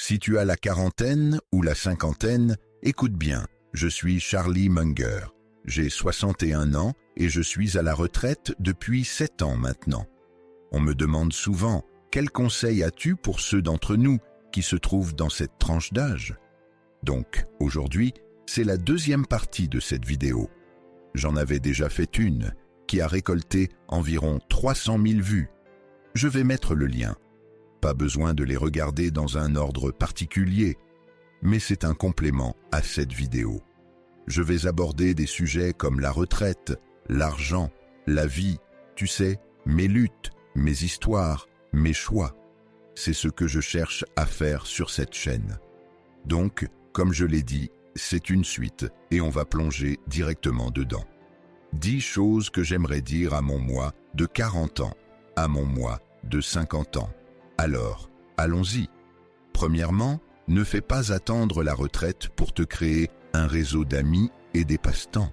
Si tu as la quarantaine ou la cinquantaine, écoute bien, je suis Charlie Munger. J'ai 61 ans et je suis à la retraite depuis 7 ans maintenant. On me demande souvent, quels conseils as-tu pour ceux d'entre nous qui se trouvent dans cette tranche d'âge? Donc, aujourd'hui, c'est la deuxième partie de cette vidéo. J'en avais déjà fait une, qui a récolté environ 300 000 vues. Je vais mettre le lien. Pas besoin de les regarder dans un ordre particulier, mais c'est un complément à cette vidéo. Je vais aborder des sujets comme la retraite, l'argent, la vie, tu sais, mes luttes, mes histoires, mes choix. C'est ce que je cherche à faire sur cette chaîne. Donc, comme je l'ai dit, c'est une suite et on va plonger directement dedans. 10 choses que j'aimerais dire à mon moi de 40 ans, à mon moi de 50 ans. Alors, allons-y. Premièrement, ne fais pas attendre la retraite pour te créer un réseau d'amis et des passe-temps.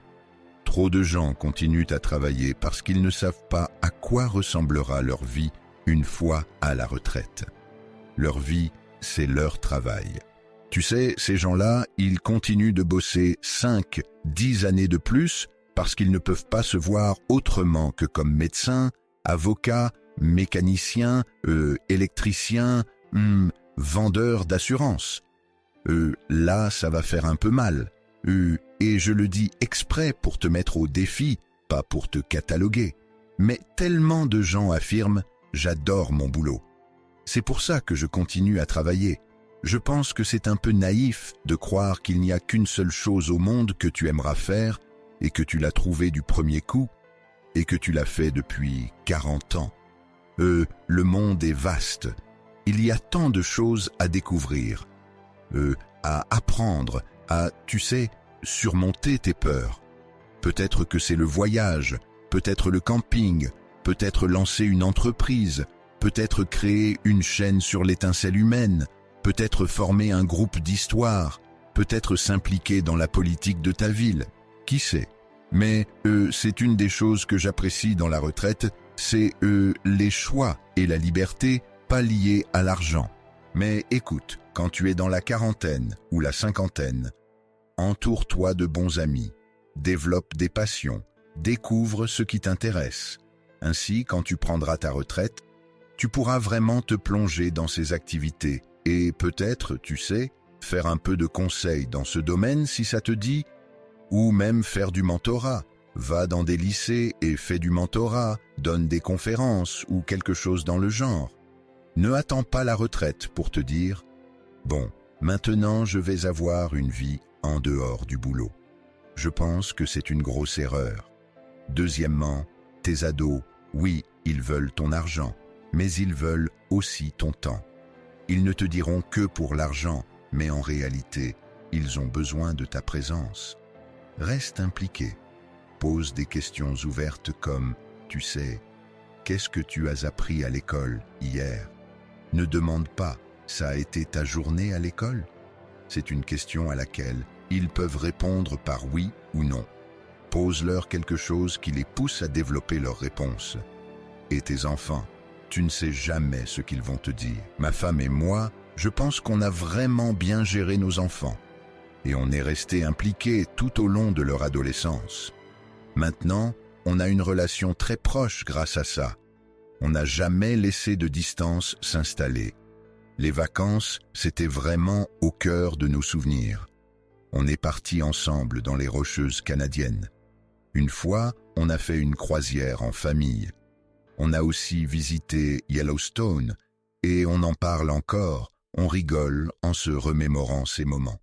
Trop de gens continuent à travailler parce qu'ils ne savent pas à quoi ressemblera leur vie une fois à la retraite. Leur vie, c'est leur travail. Tu sais, ces gens-là, ils continuent de bosser 5, 10 années de plus parce qu'ils ne peuvent pas se voir autrement que comme médecin, avocat, mécanicien, électricien, vendeur d'assurance. Là, ça va faire un peu mal. Et je le dis exprès pour te mettre au défi, pas pour te cataloguer. Mais tellement de gens affirment « j'adore mon boulot ». C'est pour ça que je continue à travailler. Je pense que c'est un peu naïf de croire qu'il n'y a qu'une seule chose au monde que tu aimeras faire et que tu l'as trouvée du premier coup et que tu l'as fait depuis 40 ans. Le monde est vaste. Il y a tant de choses à découvrir, à apprendre, à, tu sais, surmonter tes peurs. Peut-être que c'est le voyage, peut-être le camping, peut-être lancer une entreprise, peut-être créer une chaîne sur l'étincelle humaine, peut-être former un groupe d'histoire, peut-être s'impliquer dans la politique de ta ville. Qui sait? Mais c'est une des choses que j'apprécie dans la retraite, c'est les choix et la liberté pas liés à l'argent. Mais écoute, quand tu es dans la quarantaine ou la cinquantaine, entoure-toi de bons amis, développe des passions, découvre ce qui t'intéresse. Ainsi, quand tu prendras ta retraite, tu pourras vraiment te plonger dans ces activités et peut-être, tu sais, faire un peu de conseils dans ce domaine si ça te dit, ou même faire du mentorat. Va dans des lycées et fais du mentorat, donne des conférences ou quelque chose dans le genre. Ne attends pas la retraite pour te dire « Bon, maintenant je vais avoir une vie en dehors du boulot ». Je pense que c'est une grosse erreur. Deuxièmement, tes ados, oui, ils veulent ton argent, mais ils veulent aussi ton temps. Ils ne te diront que pour l'argent, mais en réalité, ils ont besoin de ta présence. Reste impliqué. Pose des questions ouvertes comme « Tu sais, qu'est-ce que tu as appris à l'école hier ?» Ne demande pas « Ça a été ta journée à l'école ?» C'est une question à laquelle ils peuvent répondre par oui ou non. Pose-leur quelque chose qui les pousse à développer leur réponse. Et tes enfants, tu ne sais jamais ce qu'ils vont te dire. Ma femme et moi, je pense qu'on a vraiment bien géré nos enfants. Et on est resté impliqués tout au long de leur adolescence. Maintenant, on a une relation très proche grâce à ça. On n'a jamais laissé de distance s'installer. Les vacances, c'était vraiment au cœur de nos souvenirs. On est partis ensemble dans les Rocheuses canadiennes. Une fois, on a fait une croisière en famille. On a aussi visité Yellowstone et on en parle encore, on rigole en se remémorant ces moments.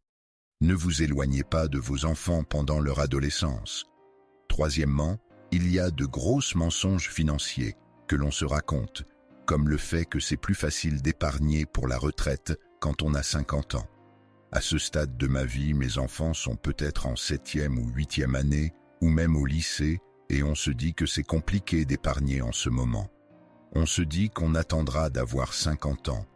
Ne vous éloignez pas de vos enfants pendant leur adolescence. Troisièmement, il y a de gros mensonges financiers que l'on se raconte, comme le fait que c'est plus facile d'épargner pour la retraite quand on a 50 ans. À ce stade de ma vie, mes enfants sont peut-être en 7e ou 8e année, ou même au lycée, et on se dit que c'est compliqué d'épargner en ce moment. On se dit qu'on attendra d'avoir 50 ans.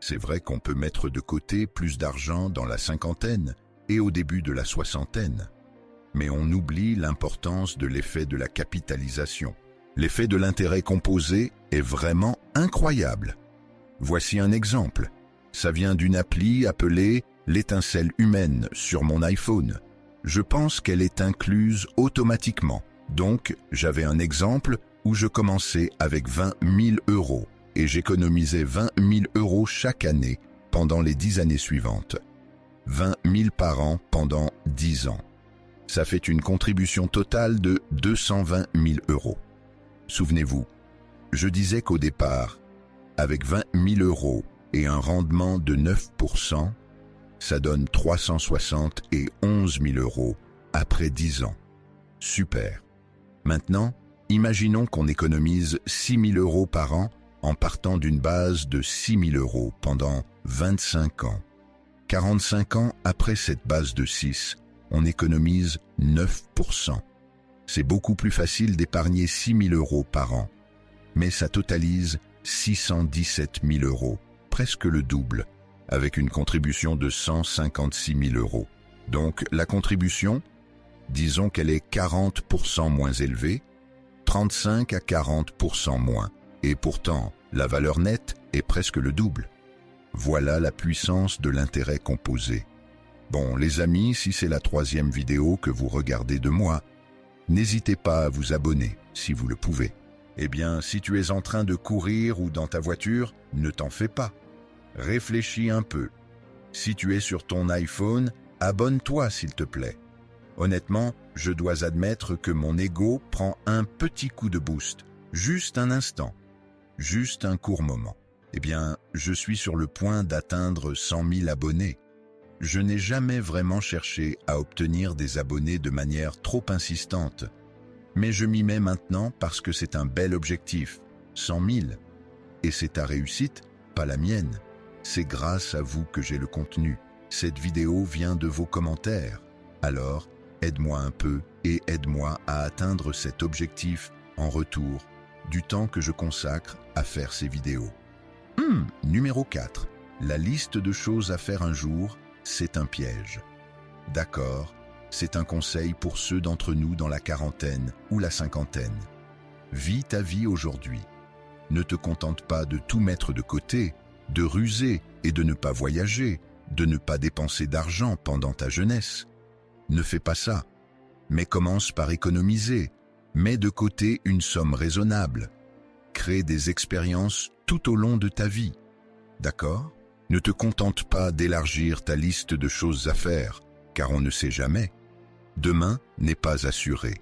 C'est vrai qu'on peut mettre de côté plus d'argent dans la cinquantaine et au début de la soixantaine. Mais on oublie l'importance de l'effet de la capitalisation. L'effet de l'intérêt composé est vraiment incroyable. Voici un exemple. Ça vient d'une appli appelée l'étincelle humaine sur mon iPhone. Je pense qu'elle est incluse automatiquement. Donc, j'avais un exemple où je commençais avec 20 000 € et j'économisais 20 000 € chaque année pendant les 10 années suivantes. 20 000 par an pendant 10 ans. Ça fait une contribution totale de 220 000 €. Souvenez-vous, je disais qu'au départ, avec 20 000 € et un rendement de 9%, ça donne 371 000 € après 10 ans. Super. Maintenant, imaginons qu'on économise 6 000 € par an en partant d'une base de 6 000 € pendant 25 ans. 45 ans après cette base de 6, on économise 9%. C'est beaucoup plus facile d'épargner 6 000 € par an, mais ça totalise 617 000 €, presque le double, avec une contribution de 156 000 €. Donc la contribution, disons qu'elle est 40% moins élevée, 35 à 40% moins, et pourtant la valeur nette est presque le double. Voilà la puissance de l'intérêt composé. Bon, les amis, si c'est la 3e vidéo que vous regardez de moi, n'hésitez pas à vous abonner, si vous le pouvez. Eh bien, si tu es en train de courir ou dans ta voiture, ne t'en fais pas. Réfléchis un peu. Si tu es sur ton iPhone, abonne-toi s'il te plaît. Honnêtement, je dois admettre que mon ego prend un petit coup de boost, juste un instant, juste un court moment. Eh bien, je suis sur le point d'atteindre 100 000 abonnés. Je n'ai jamais vraiment cherché à obtenir des abonnés de manière trop insistante. Mais je m'y mets maintenant parce que c'est un bel objectif, 100 000. Et c'est ta réussite, pas la mienne. C'est grâce à vous que j'ai le contenu. Cette vidéo vient de vos commentaires. Alors, aide-moi un peu et aide-moi à atteindre cet objectif en retour du temps que je consacre à faire ces vidéos. Numéro 4. La liste de choses à faire un jour, c'est un piège. D'accord, c'est un conseil pour ceux d'entre nous dans la quarantaine ou la cinquantaine. Vis ta vie aujourd'hui. Ne te contente pas de tout mettre de côté, de ruser et de ne pas voyager, de ne pas dépenser d'argent pendant ta jeunesse. Ne fais pas ça, mais commence par économiser. Mets de côté une somme raisonnable. Crée des expériences tout au long de ta vie. D'accord ? Ne te contente pas d'élargir ta liste de choses à faire, car on ne sait jamais. Demain n'est pas assuré.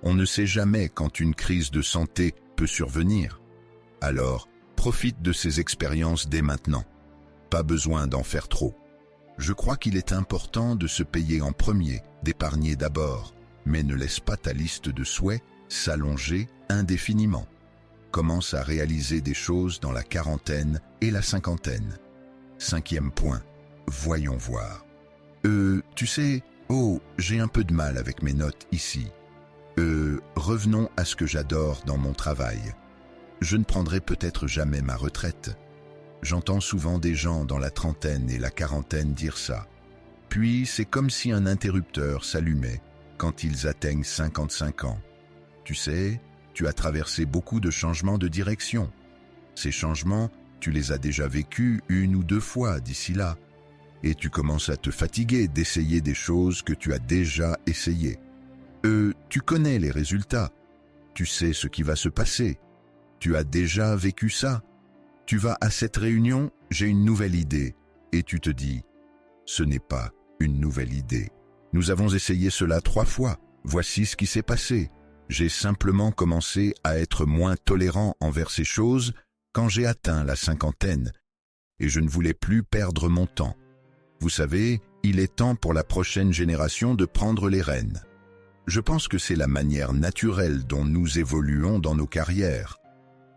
On ne sait jamais quand une crise de santé peut survenir. Alors, profite de ces expériences dès maintenant. Pas besoin d'en faire trop. Je crois qu'il est important de se payer en premier, d'épargner d'abord, mais ne laisse pas ta liste de souhaits s'allonger indéfiniment. Commence à réaliser des choses dans la quarantaine et la cinquantaine. 5e point, voyons voir. Tu sais, j'ai un peu de mal avec mes notes ici. Revenons à ce que j'adore dans mon travail. Je ne prendrai peut-être jamais ma retraite. J'entends souvent des gens dans la trentaine et la quarantaine dire ça. Puis c'est comme si un interrupteur s'allumait quand ils atteignent 55 ans. Tu sais, tu as traversé beaucoup de changements de direction. Ces changements, tu les as déjà vécus 1 ou 2 fois d'ici là. Et tu commences à te fatiguer d'essayer des choses que tu as déjà essayées. Tu connais les résultats. Tu sais ce qui va se passer. Tu as déjà vécu ça. Tu vas à cette réunion, j'ai une nouvelle idée. Et tu te dis, ce n'est pas une nouvelle idée. Nous avons essayé cela 3 fois. Voici ce qui s'est passé. J'ai simplement commencé à être moins tolérant envers ces choses quand j'ai atteint la cinquantaine. Et je ne voulais plus perdre mon temps. Vous savez, il est temps pour la prochaine génération de prendre les rênes. Je pense que c'est la manière naturelle dont nous évoluons dans nos carrières.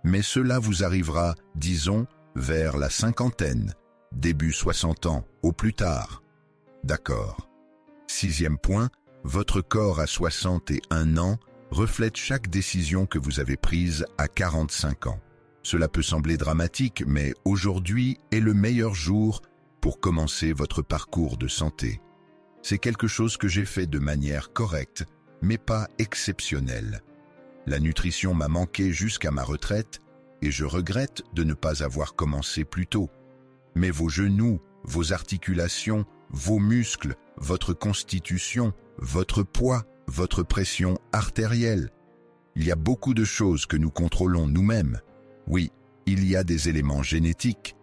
Mais cela vous arrivera, disons, vers la cinquantaine, début 60 ans, au plus tard. D'accord. 6e point, votre corps à 61 ans reflète chaque décision que vous avez prise à 45 ans. Cela peut sembler dramatique, mais aujourd'hui est le meilleur jour pour commencer votre parcours de santé. C'est quelque chose que j'ai fait de manière correcte, mais pas exceptionnelle. La nutrition m'a manqué jusqu'à ma retraite et je regrette de ne pas avoir commencé plus tôt. mais vos genoux, vos articulations, vos muscles, votre constitution, votre poids, votre pression artérielle. Il y a beaucoup de choses que nous contrôlons nous-mêmes. Oui, il y a des éléments génétiques,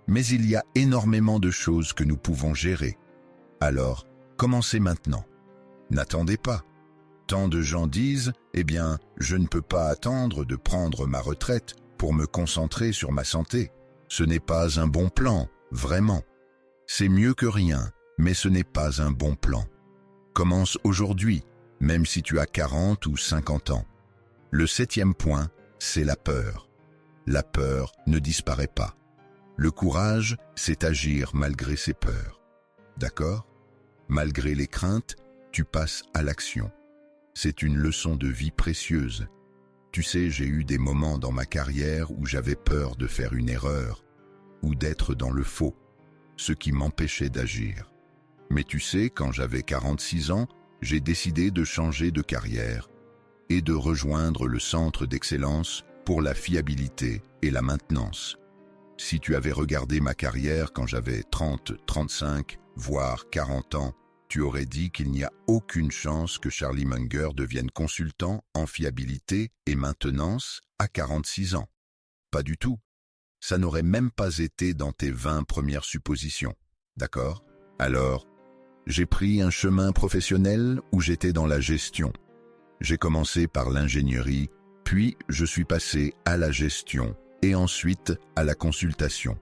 mais il y a énormément de choses que nous pouvons gérer. Alors, commencez maintenant. N'attendez pas. Tant de gens disent « Eh bien, je ne peux pas attendre de prendre ma retraite pour me concentrer sur ma santé. » Ce n'est pas un bon plan, vraiment. C'est mieux que rien, mais ce n'est pas un bon plan. Commence aujourd'hui, même si tu as 40 ou 50 ans. Le 7e point, c'est la peur. La peur ne disparaît pas. Le courage, c'est agir malgré ses peurs. D'accord ? Malgré les craintes, tu passes à l'action. C'est une leçon de vie précieuse. Tu sais, j'ai eu des moments dans ma carrière où j'avais peur de faire une erreur ou d'être dans le faux, ce qui m'empêchait d'agir. Mais tu sais, quand j'avais 46 ans, j'ai décidé de changer de carrière et de rejoindre le centre d'excellence pour la fiabilité et la maintenance. Si tu avais regardé ma carrière quand j'avais 30, 35, voire 40 ans, tu aurais dit qu'il n'y a aucune chance que Charlie Munger devienne consultant en fiabilité et maintenance à 46 ans. Pas du tout. Ça n'aurait même pas été dans tes 20 premières suppositions. D'accord ? Alors, j'ai pris un chemin professionnel où j'étais dans la gestion. J'ai commencé par l'ingénierie, puis je suis passé à la gestion et ensuite à la consultation.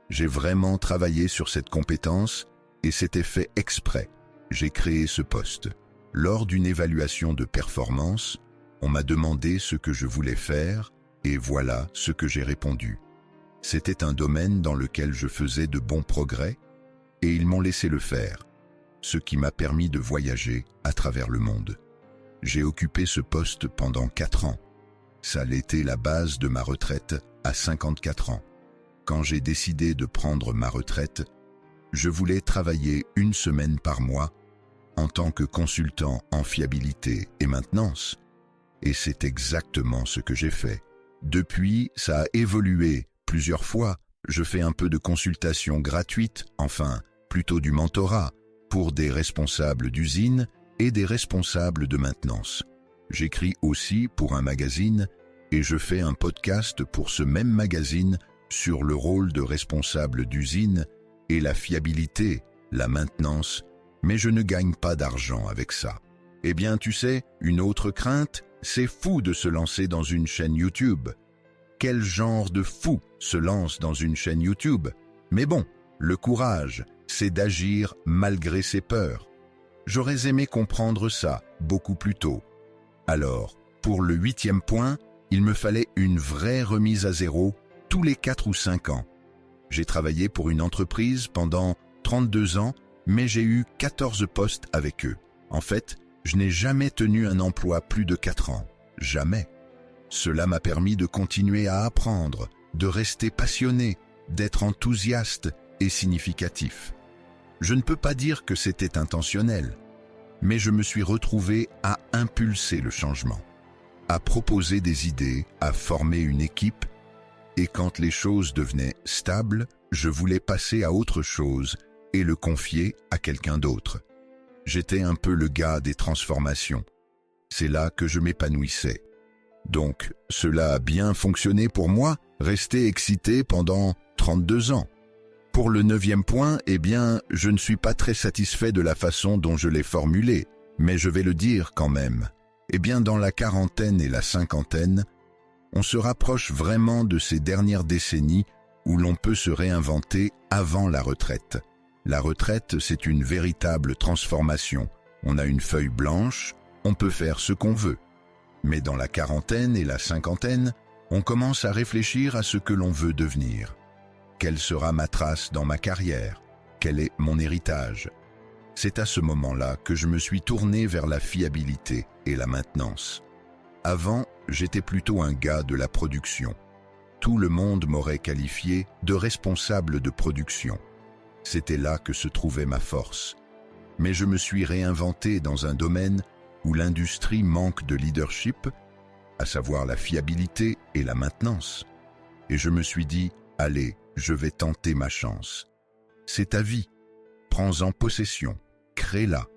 J'ai vraiment travaillé sur cette compétence et c'était fait exprès. J'ai créé ce poste. Lors d'une évaluation de performance, on m'a demandé ce que je voulais faire et voilà ce que j'ai répondu. C'était un domaine dans lequel je faisais de bons progrès et ils m'ont laissé le faire, ce qui m'a permis de voyager à travers le monde. J'ai occupé ce poste pendant 4 ans. Ça a été la base de ma retraite à 54 ans. Quand j'ai décidé de prendre ma retraite, je voulais travailler 1 semaine par mois en tant que consultant en fiabilité et maintenance. Et c'est exactement ce que j'ai fait. Depuis, ça a évolué plusieurs fois. Je fais un peu de consultation gratuite, enfin, plutôt du mentorat, pour des responsables d'usine et des responsables de maintenance. J'écris aussi pour un magazine et je fais un podcast pour ce même magazine sur le rôle de responsable d'usine et la fiabilité, la maintenance, mais je ne gagne pas d'argent avec ça. Eh bien, tu sais, une autre crainte, c'est fou de se lancer dans une chaîne YouTube. Quel genre de fou se lance dans une chaîne YouTube? Mais bon, le courage, c'est d'agir malgré ses peurs. J'aurais aimé comprendre ça beaucoup plus tôt. Alors, pour le 8e point, il me fallait une vraie remise à zéro tous les 4 ou 5 ans. J'ai travaillé pour une entreprise pendant 32 ans, mais j'ai eu 14 postes avec eux. En fait, je n'ai jamais tenu un emploi plus de 4 ans. Jamais. Cela m'a permis de continuer à apprendre, de rester passionné, d'être enthousiaste et significatif. Je ne peux pas dire que c'était intentionnel, mais je me suis retrouvé à impulser le changement, à proposer des idées, à former une équipe, et quand les choses devenaient stables, je voulais passer à autre chose et le confier à quelqu'un d'autre. J'étais un peu le gars des transformations. C'est là que je m'épanouissais. Donc, cela a bien fonctionné pour moi, rester excité pendant 32 ans. Pour le 9e point, eh bien, je ne suis pas très satisfait de la façon dont je l'ai formulé, mais je vais le dire quand même. Eh bien, dans la quarantaine et la cinquantaine, on se rapproche vraiment de ces dernières décennies où l'on peut se réinventer avant la retraite. La retraite, c'est une véritable transformation. On a une feuille blanche, on peut faire ce qu'on veut. Mais dans la quarantaine et la cinquantaine, on commence à réfléchir à ce que l'on veut devenir. Quelle sera ma trace dans ma carrière? Quel est mon héritage? C'est à ce moment-là que je me suis tourné vers la fiabilité et la maintenance. Avant, j'étais plutôt un gars de la production. Tout le monde m'aurait qualifié de responsable de production. C'était là que se trouvait ma force. Mais je me suis réinventé dans un domaine où l'industrie manque de leadership, à savoir la fiabilité et la maintenance. Et je me suis dit, allez, je vais tenter ma chance. C'est ta vie. Prends-en possession. Crée-la.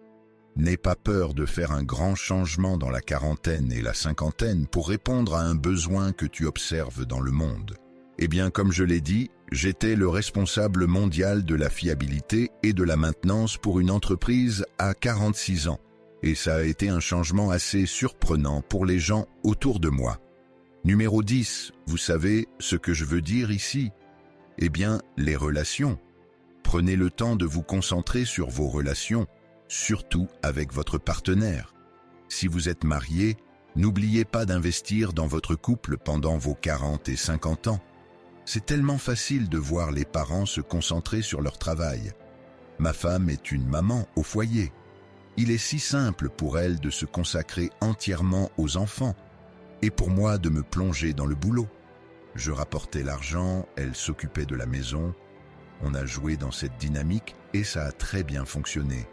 N'aie pas peur de faire un grand changement dans la quarantaine et la cinquantaine pour répondre à un besoin que tu observes dans le monde. Eh bien, comme je l'ai dit, j'étais le responsable mondial de la fiabilité et de la maintenance pour une entreprise à 46 ans. Et ça a été un changement assez surprenant pour les gens autour de moi. Numéro 10, vous savez ce que je veux dire ici? Eh bien, les relations. Prenez le temps de vous concentrer sur vos relations, surtout avec votre partenaire. Si vous êtes marié, n'oubliez pas d'investir dans votre couple pendant vos 40 et 50 ans. C'est tellement facile de voir les parents se concentrer sur leur travail. Ma femme est une maman au foyer. Il est si simple pour elle de se consacrer entièrement aux enfants et pour moi de me plonger dans le boulot. Je rapportais l'argent, elle s'occupait de la maison. On a joué dans cette dynamique et ça a très bien fonctionné.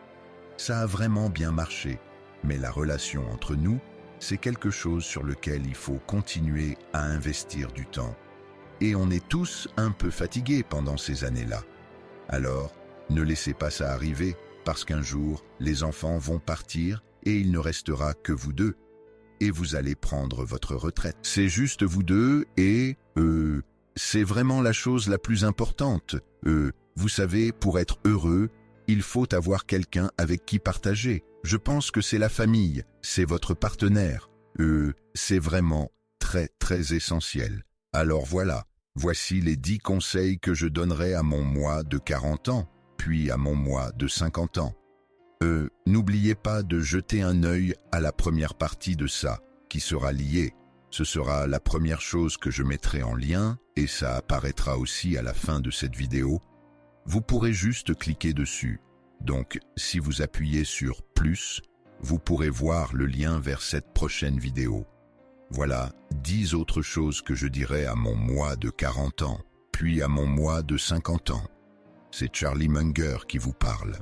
Ça a vraiment bien marché, mais la relation entre nous, c'est quelque chose sur lequel il faut continuer à investir du temps. Et on est tous un peu fatigués pendant ces années-là. Alors, ne laissez pas ça arriver, parce qu'un jour, les enfants vont partir et il ne restera que vous deux. Et vous allez prendre votre retraite. C'est juste vous deux et, c'est vraiment la chose la plus importante. Vous savez, pour être heureux, il faut avoir quelqu'un avec qui partager. Je pense que c'est la famille, c'est votre partenaire. C'est vraiment très très essentiel. Alors voilà, voici les 10 conseils que je donnerai à mon moi de 40 ans, puis à mon moi de 50 ans. N'oubliez pas de jeter un œil à la première partie de ça, qui sera liée. Ce sera la première chose que je mettrai en lien, et ça apparaîtra aussi à la fin de cette vidéo. Vous pourrez juste cliquer dessus. Donc, si vous appuyez sur « plus », vous pourrez voir le lien vers cette prochaine vidéo. Voilà 10 autres choses que je dirais à mon moi de 40 ans, puis à mon moi de 50 ans. C'est Charlie Munger qui vous parle.